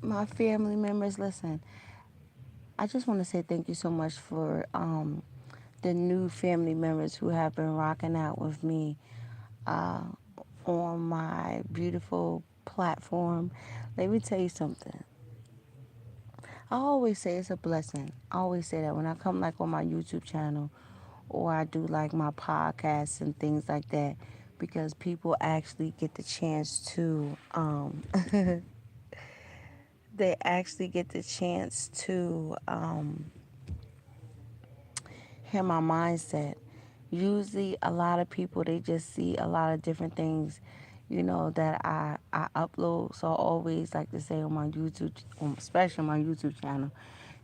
my family members. Listen, I just want to say thank you so much for the new family members who have been rocking out with me uh, on my beautiful platform. Let me tell you something. I always say it's a blessing. I always say that when I come like on my YouTube channel or I do like my podcasts and things like that, because people actually get the chance to they actually get the chance to hear my mindset. Usually, a lot of people they just see a lot of different things, that I upload. So I always like to say on my YouTube, especially on my YouTube channel,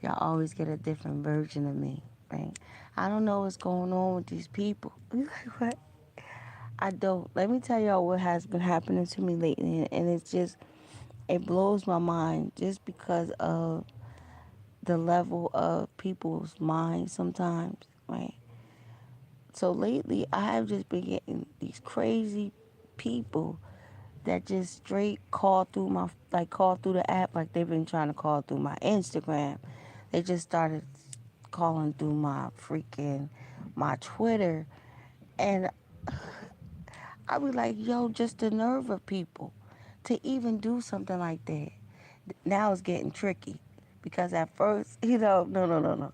y'all always get a different version of me, right? I don't know what's going on with these people. You like what? I don't. Let me tell y'all what has been happening to me lately, and it's just it blows my mind just because of the level of people's minds sometimes, right? So lately, I have just been getting these crazy people that just straight call through call through the app like they've been trying to call through my Instagram. They just started calling through my Twitter, and I be like, yo, just the nerve of people to even do something like that. Now it's getting tricky because at first, no.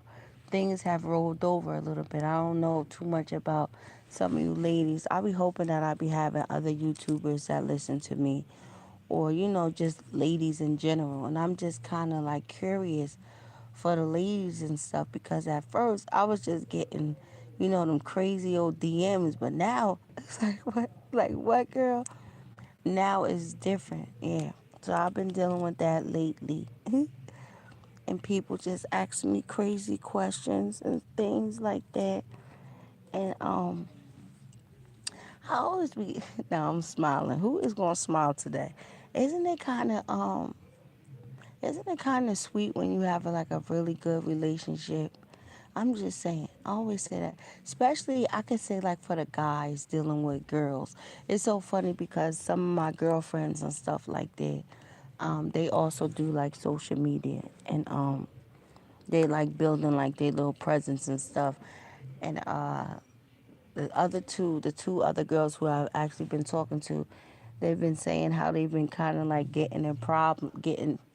Things have rolled over a little bit. I don't know too much about some of you ladies. I be hoping that I be having other YouTubers that listen to me or, just ladies in general. And I'm just kind of like curious for the ladies and stuff because at first I was just getting, them crazy old DMs. But now it's like, what? Like, what, girl? Now it's different. Yeah. So I've been dealing with that lately. And people just asking me crazy questions and things like that. And I always be now I'm smiling. Who is gonna smile today? Isn't it kind of isn't it kind of sweet when you have like a really good relationship? I'm just saying. I always say that. Especially I could say like for the guys dealing with girls. It's so funny because some of my girlfriends and stuff like that, they also do like social media and they like building like their little presence and stuff. And the two other girls who I've actually been talking to, they've been saying how they've been kind of like getting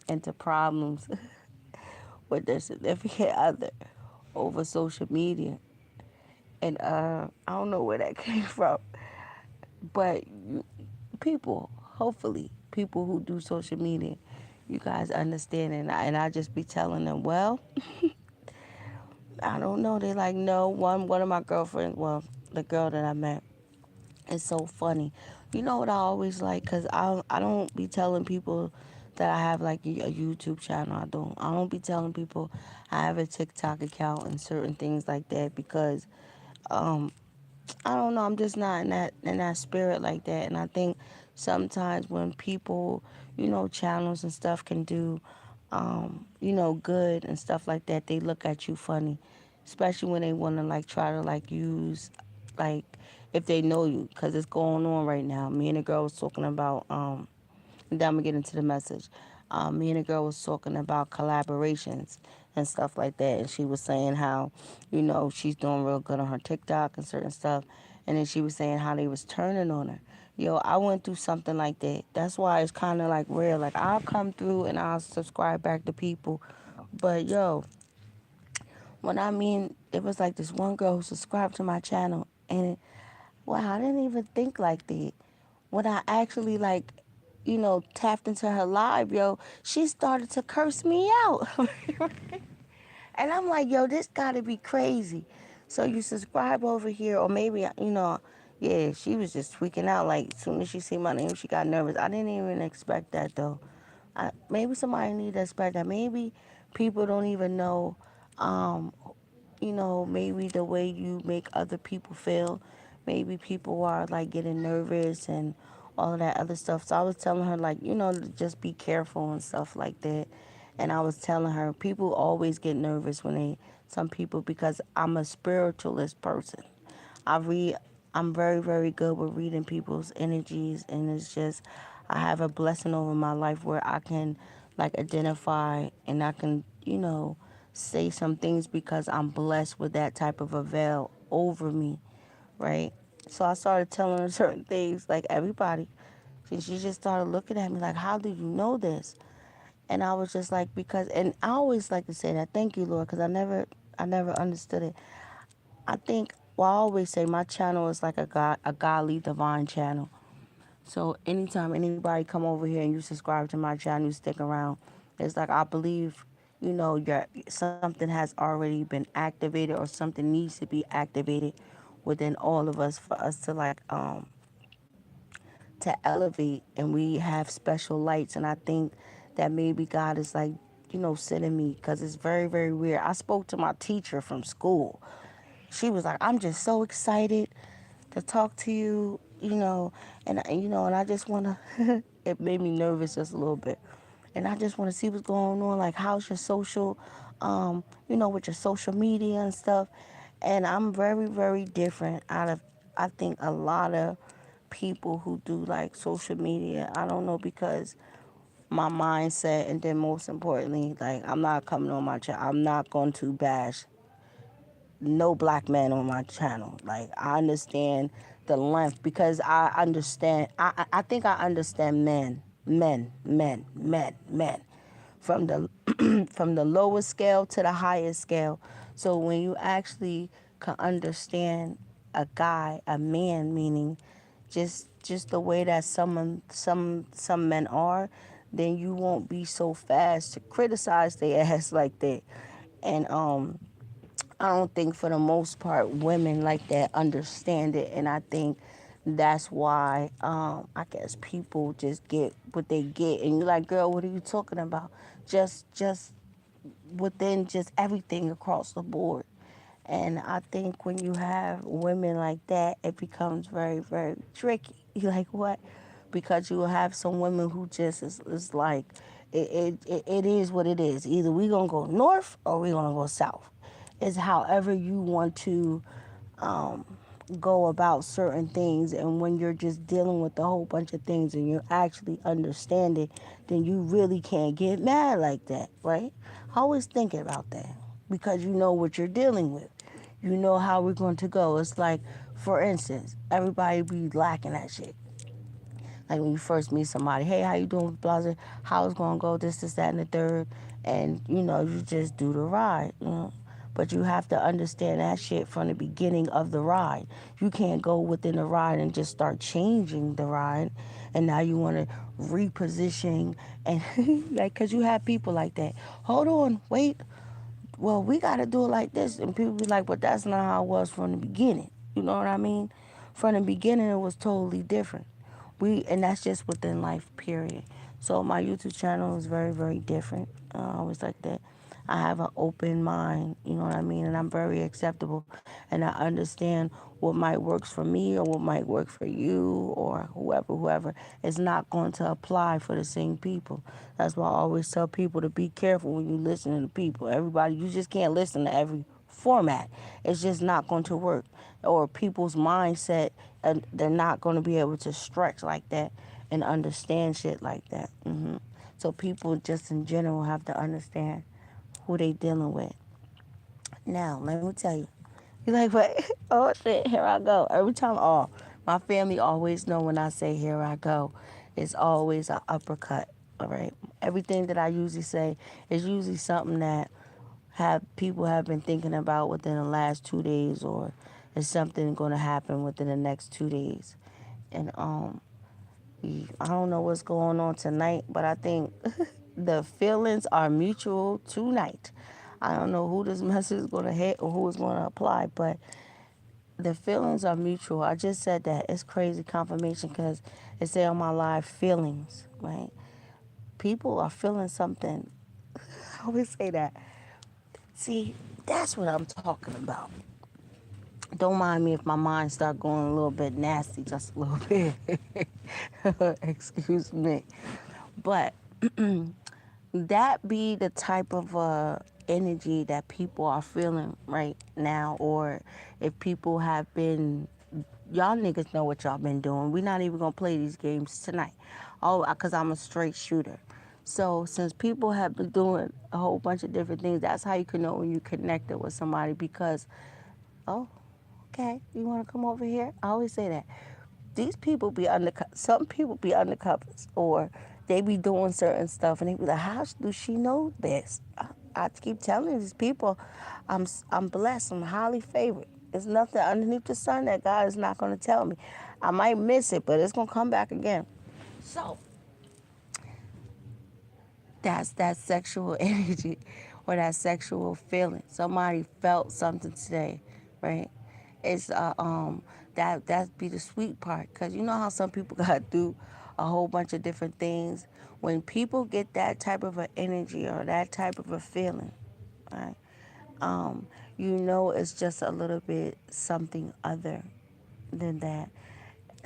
into problems with their significant other over social media. And I don't know where that came from, but people, hopefully, people who do social media, you guys understand, and I just be telling them, well, I don't know. They like no one of my girlfriends, well, the girl that I met. It's so funny. You know what I always like? Because I don't be telling people that I have like a YouTube channel. I don't be telling people I have a TikTok account and certain things like that because um, I don't know. I'm just not in that spirit like that. And I think sometimes when people, channels and stuff can do, good and stuff like that, they look at you funny, especially when they want to like try to like use, like if they know you, because it's going on right now. Me and a girl was talking about and then I'm gonna get into the message. Me and a girl was talking about collaborations and stuff like that, and she was saying how, she's doing real good on her TikTok and certain stuff, and then she was saying how they was turning on her. Yo, I went through something like that. That's why it's kind of like rare. Like I'll come through and I'll subscribe back to people, but yo, when I mean it was like this one girl who subscribed to my channel, and wow, I didn't even think like that. When I actually like, tapped into her live, yo, she started to curse me out. And I'm like, yo, this gotta be crazy. So you subscribe over here, or maybe, yeah, she was just tweaking out. Like, as soon as she see my name, she got nervous. I didn't even expect that, though. Maybe somebody need to expect that. Maybe people don't even know, um, maybe the way you make other people feel. Maybe people are like getting nervous and all of that other stuff. So I was telling her like, to just be careful and stuff like that. And I was telling her people always get nervous when some people, because I'm a spiritualist person. I read I'm very, very good with reading people's energies, and it's just I have a blessing over my life where I can like identify and I can, say some things because I'm blessed with that type of a veil over me, right? So I started telling her certain things, like everybody. She just started looking at me like, how do you know this? And I was just like, because, and I always like to say that, thank you, Lord, because I never understood it. I think, well, I always say my channel is like a godly divine channel. So anytime anybody come over here and you subscribe to my channel, you stick around, it's like I believe, your something has already been activated or something needs to be activated within all of us for us to to elevate, and we have special lights. And I think that maybe God is like, sending me, because it's very, very weird. I spoke to my teacher from school. She was like, I'm just so excited to talk to you, and I just want to, it made me nervous just a little bit. And I just want to see what's going on, like how's your social, with your social media and stuff. And I'm very, very different out of, I think, a lot of people who do like social media. I don't know, because my mindset, and then most importantly, like I'm not coming on my channel. I'm not going to bash no black man on my channel. Like I understand the length, because I understand. I think I understand men, from the from the lowest scale to the highest scale. So when you actually can understand a guy, a man, meaning just the way that some men are, then you won't be so fast to criticize their ass like that. And I don't think for the most part women like that understand it, and I think that's why I guess people just get what they get, and you're like, girl, what are you talking about? Just within just everything across the board. And I think when you have women like that, it becomes very, very tricky. You're like, what? Because you will have some women who just is like, it is what it is. Either we going to go north or we going to go south. It's however you want to um, go about certain things. And when you're just dealing with a whole bunch of things and you actually understand it, then you really can't get mad like that, right? Always thinking about that, because you know what you're dealing with. You know how we're going to go. It's like, for instance, everybody be lacking that shit. Like when you first meet somebody, hey, how you doing, blah, blah, how it's gonna go, this, that, and the third, and you just do the ride. But you have to understand that shit from the beginning of the ride. You can't go within the ride and just start changing the ride, and now you want to reposition and like, cause you have people like that. Hold on, wait. Well, we got to do it like this, and people be like, but that's not how it was from the beginning. You know what I mean? From the beginning, it was totally different. And that's just within life, period. So my YouTube channel is very, very different. I always like that. I have an open mind, you know what I mean? And I'm very acceptable. And I understand what might works for me or what might work for you or whoever. It's not going to apply for the same people. That's why I always tell people to be careful when you listen to people. Everybody, you just can't listen to every format. It's just not going to work. Or people's mindset, they're not going to be able to stretch like that and understand shit like that. So people just in general have to understand who they dealing with. Now, let me tell you. You're like, what? Oh shit, here I go. Every time, my family always know when I say here I go. It's always an uppercut. All right. Everything that I usually say is usually something that have people have been thinking about within the last 2 days, or is something going to happen within the next 2 days. And I don't know what's going on tonight, but I think the feelings are mutual tonight. I don't know who this message is going to hit or who is going to apply, but the feelings are mutual. I just said that. It's crazy confirmation, because it said on my live feelings, right? People are feeling something. I always say that. See, that's what I'm talking about. Don't mind me if my mind start going a little bit nasty, just a little bit. Excuse me. But that be the type of energy that people are feeling right now, or if people have been, y'all niggas know what y'all been doing. We're not even gonna play these games tonight. Oh, because I'm a straight shooter. So since people have been doing a whole bunch of different things, that's how you can know when you connected with somebody because, oh, okay, you want to come over here? I always say that. These people be some people be undercovers or they be doing certain stuff and they be like, how do she know this? I keep telling these people, I'm blessed, I'm highly favored. There's nothing underneath the sun that God is not going to tell me. I might miss it, but it's going to come back again. So that's that sexual energy or that sexual feeling. Somebody felt something today, right? It's that be the sweet part because you know how some people got to do a whole bunch of different things. When people get that type of an energy or that type of a feeling, right? You know it's just a little bit something other than that.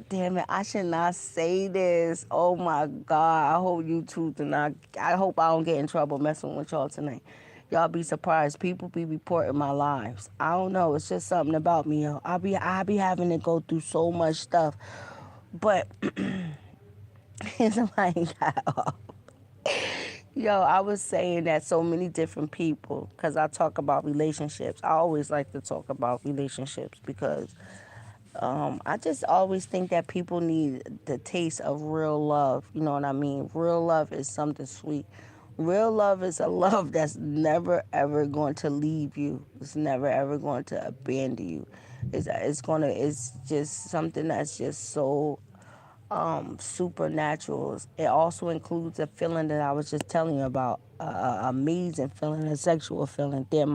Damn it, I should not say this. Oh my God. I hope you two do not. I hope I don't get in trouble messing with y'all tonight. Y'all be surprised. People be reporting my lives. I don't know. It's just something about me, yo. I be having to go through so much stuff. But somebody got off. Yo, I was saying that so many different people, because I talk about relationships. I always like to talk about relationships because I just always think that people need the taste of real love. You know what I mean? Real love is something sweet. Real love is a love that's never ever going to leave you. It's never ever going to abandon you. It's just something that's just so supernatural. It also includes a feeling that I was just telling you about, amazing feeling, a sexual feeling. Damn,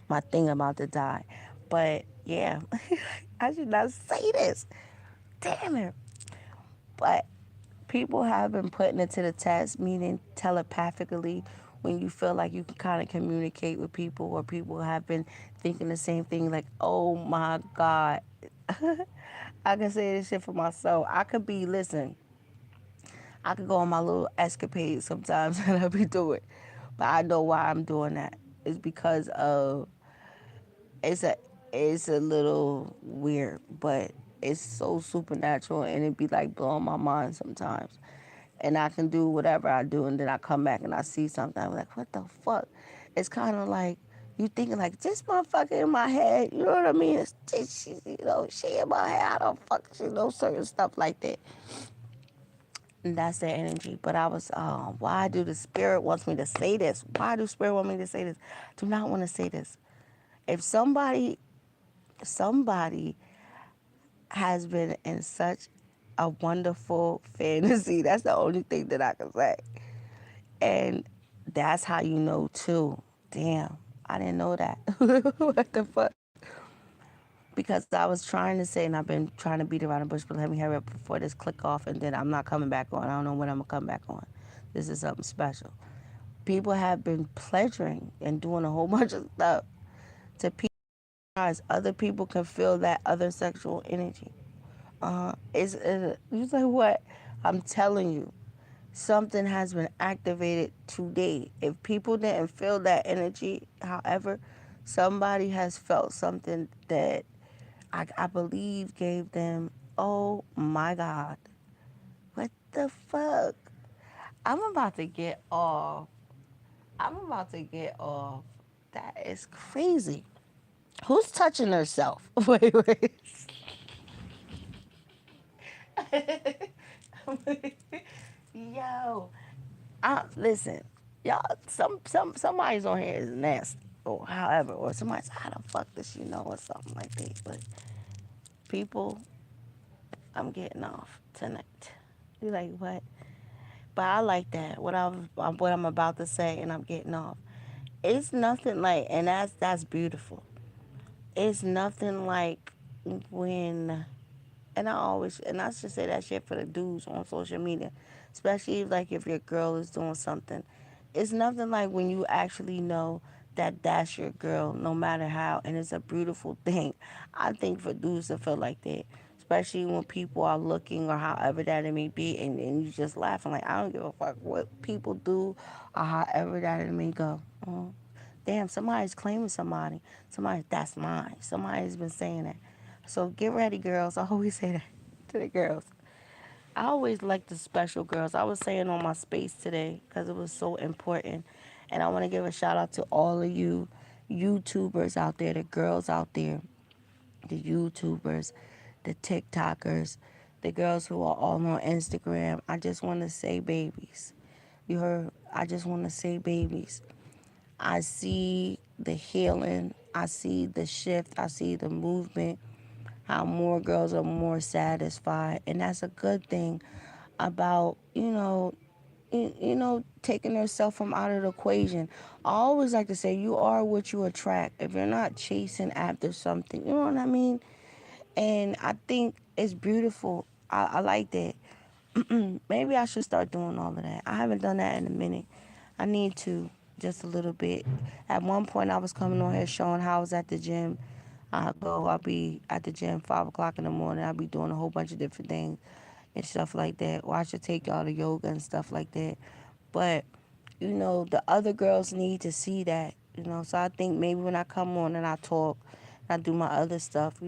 my thing about to die, but yeah, I should not say this. Damn it, but people have been putting it to the test, meaning telepathically. When you feel like you can kind of communicate with people, or people have been thinking the same thing, like, oh my God, I can say this shit for myself. Listen, I could go on my little escapades sometimes and I'll be doing. But I know why I'm doing that. It's because of it's a it's a little weird, but it's so supernatural and it be like blowing my mind sometimes. And I can do whatever I do and then I come back and I see something. I'm like, what the fuck? It's kind of like you thinking like this motherfucker in my head. You know what I mean? She in my head. I don't fucking know certain stuff like that. And that's their energy. But I was, why do the spirit wants me to say this? Why do spirit want me to say this? Do not want to say this. If somebody has been in such a wonderful fantasy, that's the only thing that I can say. And that's how you know too. Damn, I didn't know that. What the fuck? Because I was trying to say, and I've been trying to beat around the bush, but let me hurry up before this click off, and then I'm not coming back on. I don't know when I'm gonna come back on. This is something special. People have been pleasuring and doing a whole bunch of stuff to people. Other people can feel that other sexual energy. You say what? I'm telling you, something has been activated today. If people didn't feel that energy, however, somebody has felt something that I believe gave them, oh my God, what the fuck? I'm about to get off. I'm about to get off. That is crazy. Who's touching herself? Wait, wait. Yo, listen, y'all. Somebody's on here is nasty, or however, or somebody's how the fuck does she know, or something like that. But people, I'm getting off tonight. You like what? But I like that. What I'm about to say, and I'm getting off. It's nothing like, and that's beautiful. It's nothing like when, and I should say that shit for the dudes on social media, especially like if your girl is doing something. It's nothing like when you actually know that that's your girl, no matter how, and it's a beautiful thing. I think for dudes to feel like that, especially when people are looking or however that it may be, and you just laughing like I don't give a fuck what people do or however that it may go. Damn, somebody's claiming somebody. Somebody, that's mine. Somebody's been saying that. So get ready, girls. I always say that to the girls. I always like the special girls. I was saying on my space today because it was so important. And I want to give a shout out to all of you YouTubers out there, the girls out there, the YouTubers, the TikTokers, the girls who are all on Instagram. I just want to say babies. You heard? I just want to say babies. I see the healing. I see the shift. I see the movement. How more girls are more satisfied. And that's a good thing about, taking yourself from out of the equation. I always like to say you are what you attract. If you're not chasing after something, you know what I mean? And I think it's beautiful. I like that. Maybe I should start doing all of that. I haven't done that in a minute. I need to, just a little bit. At one point, I was coming on here showing how I was at the gym. I'll be at the gym 5 o'clock in the morning. I'll be doing a whole bunch of different things and stuff like that. Or I should take y'all to yoga and stuff like that. But, the other girls need to see that, So I think maybe when I come on and I talk, I do my other stuff,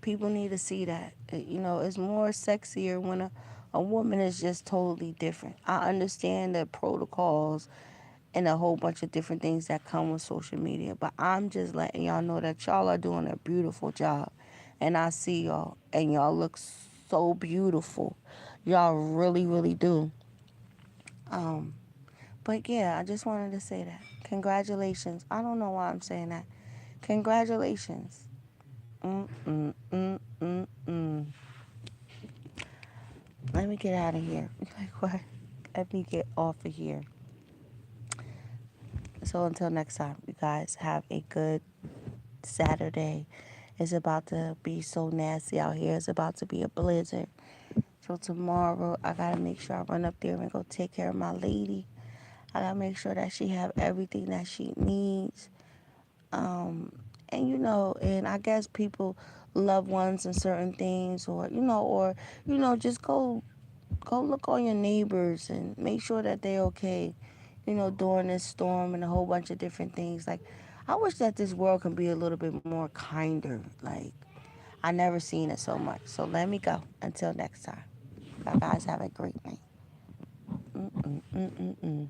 people need to see that. It's more sexier when a woman is just totally different. I understand the protocols and a whole bunch of different things that come with social media, but I'm just letting y'all know that y'all are doing a beautiful job. And I see y'all, and y'all look so beautiful. Y'all really, really do. Um, but yeah, I just wanted to say that. Congratulations. I don't know why I'm saying that. Congratulations. Mm. Let me get out of here. Like what? Let me get off of here. So until next time, you guys have a good Saturday. It's about to be so nasty out here. It's about to be a blizzard. So tomorrow, I gotta make sure I run up there and go take care of my lady. I gotta make sure that she have everything that she needs. And and I guess people, loved ones and certain things, or just go look on your neighbors and make sure that they're okay, during this storm and a whole bunch of different things. Like, I wish that this world can be a little bit more kinder. Like, I never seen it so much. So let me go. Until next time. Y'all guys have a great night. Mm-mm-mm-mm-mm.